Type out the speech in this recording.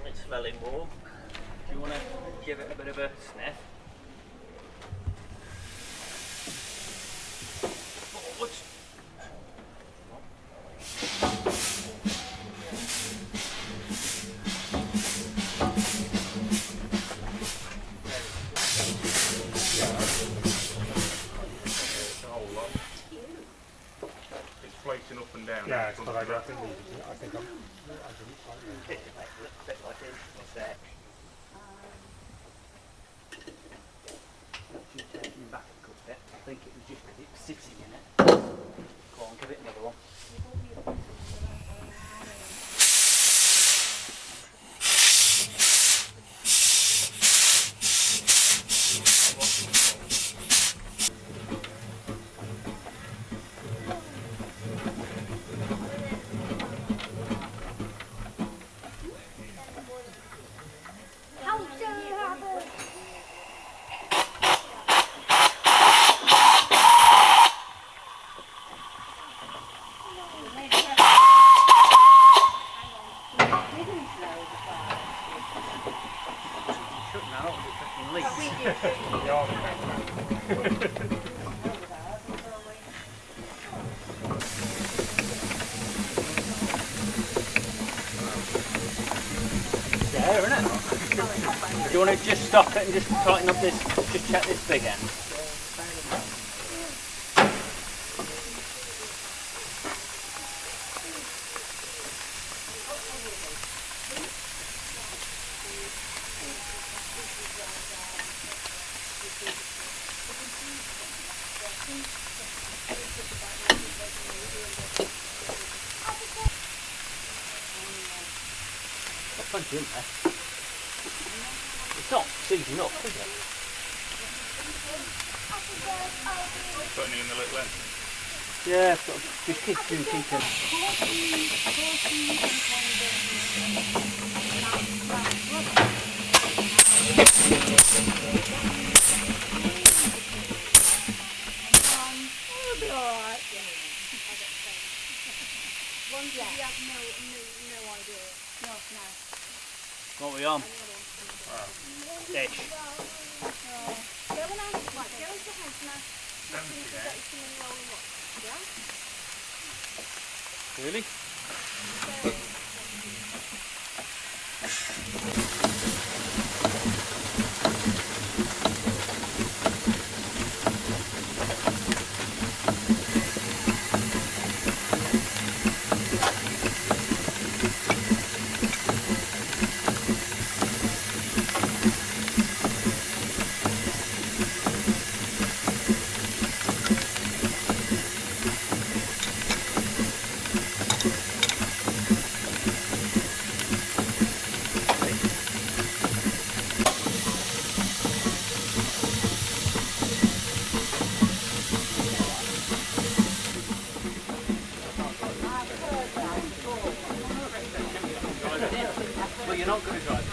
It's smelling warm. Do you want to give it a bit of a sniff? Forwards. It's floating up and down. Yeah, but I think I'm. Bit like this. What's that? Just taking back a good bit. I think it was just because it was sitting in it. Go on, give it another one. There, isn't it? Do you want to just stop it and just tighten up this, just check this big end? Plenty in there. It's not seizing up, is it? Putting it in the little end. Yeah, sort of just keeping. What are we on? Dish. Really? Well, you're not going to drive.